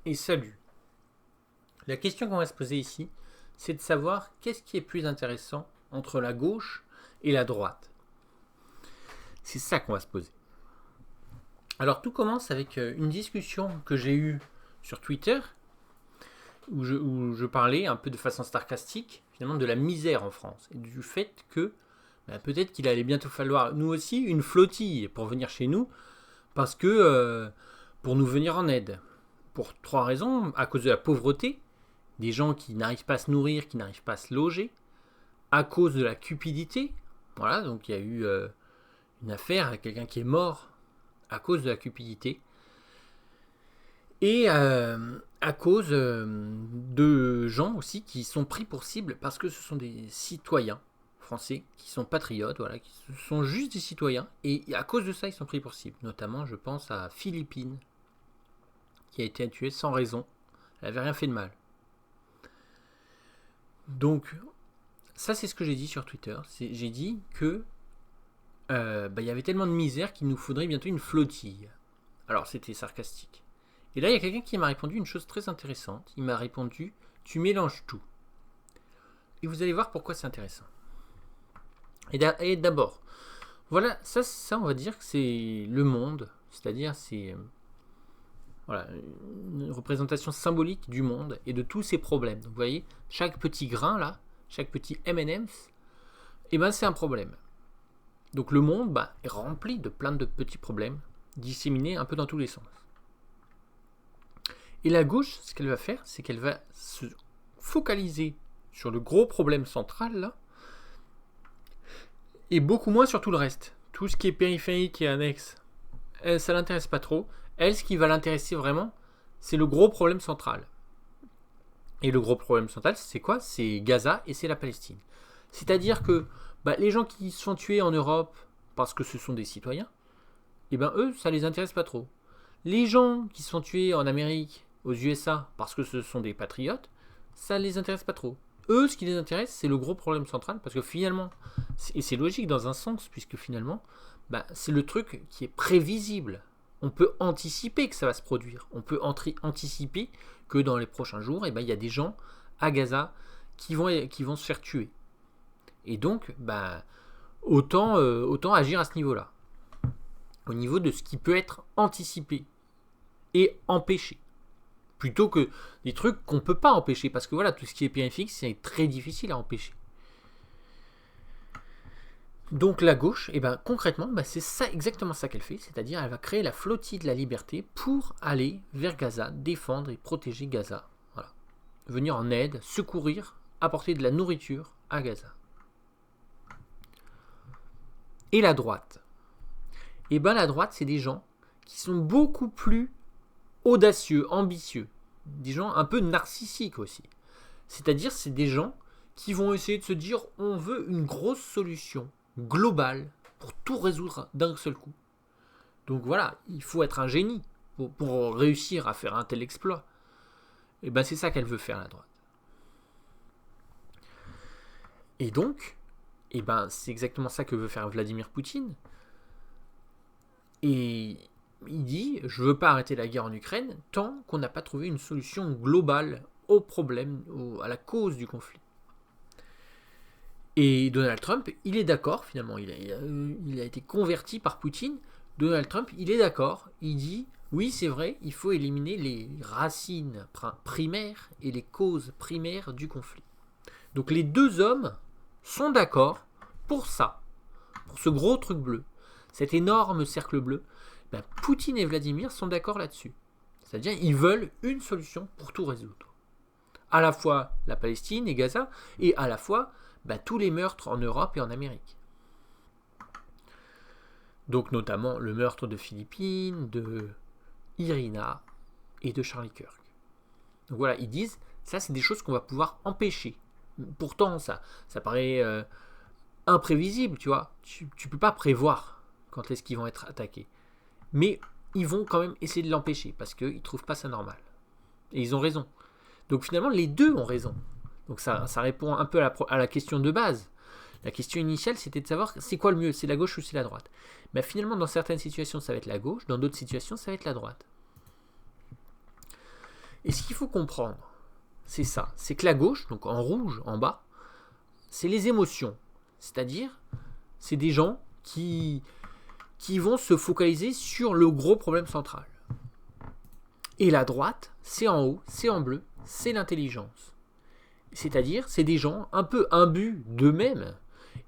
et salut. La question qu'on va se poser ici, c'est de savoir qu'est-ce qui est plus intéressant entre la gauche et la droite. C'est ça qu'on va se poser. Alors tout commence avec une discussion que j'ai eue sur Twitter, où je parlais un peu de façon sarcastique, finalement, de la misère en France, et du fait que peut-être qu'il allait bientôt falloir, nous aussi, une flottille pour venir chez nous, parce que pour nous venir en aide. Pour 3 raisons: à cause de la pauvreté, des gens qui n'arrivent pas à se nourrir, qui n'arrivent pas à se loger, à cause de la cupidité. Voilà, donc il y a eu une affaire avec quelqu'un qui est mort à cause de la cupidité, et à cause de gens aussi qui sont pris pour cible parce que ce sont des citoyens français qui sont patriotes, voilà, qui sont juste des citoyens, et à cause de ça ils sont pris pour cible. Notamment, je pense à Philippine, qui a été tuée sans raison. Elle n'avait rien fait de mal. Donc ça, c'est ce que j'ai dit sur Twitter. J'ai dit que y avait tellement de misère qu'il nous faudrait bientôt une flottille. Alors c'était sarcastique. Et là, il y a quelqu'un qui m'a répondu une chose très intéressante. Il m'a répondu: tu mélanges tout. Et vous allez voir pourquoi c'est intéressant. Et d'abord, voilà, ça on va dire que c'est le monde, c'est-à-dire c'est voilà, une représentation symbolique du monde et de tous ses problèmes. Donc vous voyez, chaque petit grain là, chaque petit M&M's, c'est un problème. Donc le monde est rempli de plein de petits problèmes, disséminés un peu dans tous les sens. Et la gauche, ce qu'elle va faire, c'est qu'elle va se focaliser sur le gros problème central là, et beaucoup moins sur tout le reste. Tout ce qui est périphérique et annexe, ça l'intéresse pas trop. Elle, ce qui va l'intéresser vraiment, c'est le gros problème central. Et le gros problème central, c'est quoi? C'est Gaza et c'est la Palestine. C'est-à-dire que les gens qui se font tuer en Europe parce que ce sont des citoyens, eux, ça les intéresse pas trop. Les gens qui se font tuer en Amérique, aux USA, parce que ce sont des patriotes, ça les intéresse pas trop. Eux, ce qui les intéresse, c'est le gros problème central, parce que finalement, et c'est logique dans un sens, puisque finalement, c'est le truc qui est prévisible. On peut anticiper que ça va se produire. On peut anticiper que dans les prochains jours, il y a des gens à Gaza qui vont se faire tuer. Et donc, autant agir à ce niveau-là. Au niveau de ce qui peut être anticipé et empêché. Plutôt que des trucs qu'on ne peut pas empêcher. Parce que voilà, tout ce qui est périphérique, c'est très difficile à empêcher. Donc la gauche, concrètement, c'est ça, exactement ça qu'elle fait. C'est-à-dire, elle va créer la flottille de la liberté pour aller vers Gaza, défendre et protéger Gaza. Voilà. Venir en aide, secourir, apporter de la nourriture à Gaza. Et la droite. La droite, c'est des gens qui sont beaucoup plus audacieux, ambitieux, des gens un peu narcissiques aussi. C'est-à-dire, c'est des gens qui vont essayer de se dire: on veut une grosse solution globale pour tout résoudre d'un seul coup. Donc voilà, il faut être un génie pour réussir à faire un tel exploit. Et c'est ça qu'elle veut faire, la droite. Et donc, c'est exactement ça que veut faire Vladimir Poutine. Et il dit: je ne veux pas arrêter la guerre en Ukraine tant qu'on n'a pas trouvé une solution globale au problème, à la cause du conflit. Et Donald Trump, il est d'accord, finalement. Il a été converti par Poutine. Donald Trump, il est d'accord. Il dit: oui, c'est vrai, il faut éliminer les racines primaires et les causes primaires du conflit. Donc les deux hommes sont d'accord pour ça, pour ce gros truc bleu, cet énorme cercle bleu. Poutine et Vladimir sont d'accord là-dessus. C'est-à-dire, ils veulent une solution pour tout résoudre. À la fois la Palestine et Gaza, et à la fois tous les meurtres en Europe et en Amérique. Donc notamment le meurtre de Philippine, de Irina et de Charlie Kirk. Donc voilà, ils disent: ça, c'est des choses qu'on va pouvoir empêcher. Pourtant, ça paraît imprévisible, tu vois. Tu peux pas prévoir quand est-ce qu'ils vont être attaqués. Mais ils vont quand même essayer de l'empêcher parce qu'ils ne trouvent pas ça normal. Et ils ont raison. Donc finalement, les deux ont raison. Donc ça répond un peu à la question de base. La question initiale, c'était de savoir c'est quoi le mieux, c'est la gauche ou c'est la droite. Finalement, dans certaines situations, ça va être la gauche, dans d'autres situations, ça va être la droite. Et ce qu'il faut comprendre, c'est ça. C'est que la gauche, donc en rouge, en bas, c'est les émotions. C'est-à-dire, c'est des gens qui vont se focaliser sur le gros problème central. Et la droite, c'est en haut, c'est en bleu, c'est l'intelligence. C'est-à-dire, c'est des gens un peu imbus d'eux-mêmes,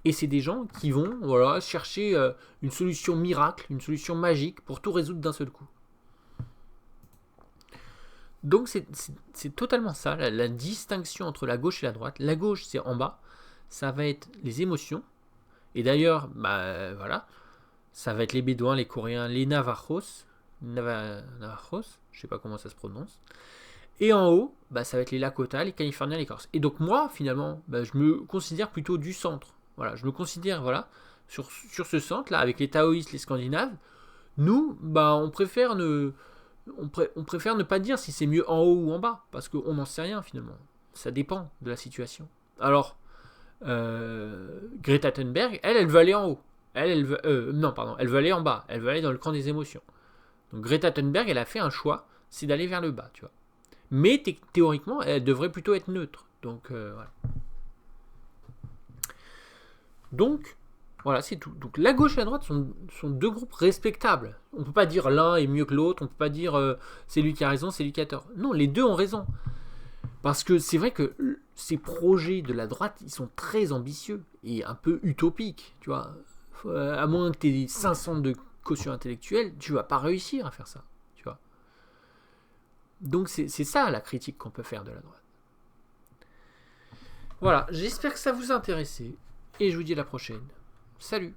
et c'est des gens qui vont chercher une solution miracle, une solution magique pour tout résoudre d'un seul coup. Donc c'est totalement ça, la distinction entre la gauche et la droite. La gauche, c'est en bas, ça va être les émotions, et d'ailleurs, ça va être les Bédouins, les Coréens, les Navajos, je sais pas comment ça se prononce. Et en haut, ça va être les Lakota, les Californiens, les Corses. Et donc moi, finalement, je me considère plutôt du centre. Voilà, je me considère sur ce centre-là, avec les taoïstes, les Scandinaves. Nous, on préfère ne pas dire si c'est mieux en haut ou en bas, parce qu'on n'en sait rien finalement. Ça dépend de la situation. Alors, Greta Thunberg, elle veut aller en haut. Elle veut aller en bas. Elle veut aller dans le camp des émotions. Donc Greta Thunberg, elle a fait un choix, c'est d'aller vers le bas, tu vois. Mais théoriquement, elle devrait plutôt être neutre. Donc, voilà. Donc, voilà, c'est tout. Donc, la gauche et la droite sont deux groupes respectables. On ne peut pas dire l'un est mieux que l'autre, on ne peut pas dire c'est lui qui a raison, c'est lui qui a tort. Non, les deux ont raison. Parce que c'est vrai que ces projets de la droite, ils sont très ambitieux et un peu utopiques, tu vois. À moins que tu aies 500 de quotient intellectuel, tu vas pas réussir à faire ça, tu vois. Donc c'est ça la critique qu'on peut faire de la droite. Voilà, j'espère que ça vous a intéressé et je vous dis à la prochaine. Salut!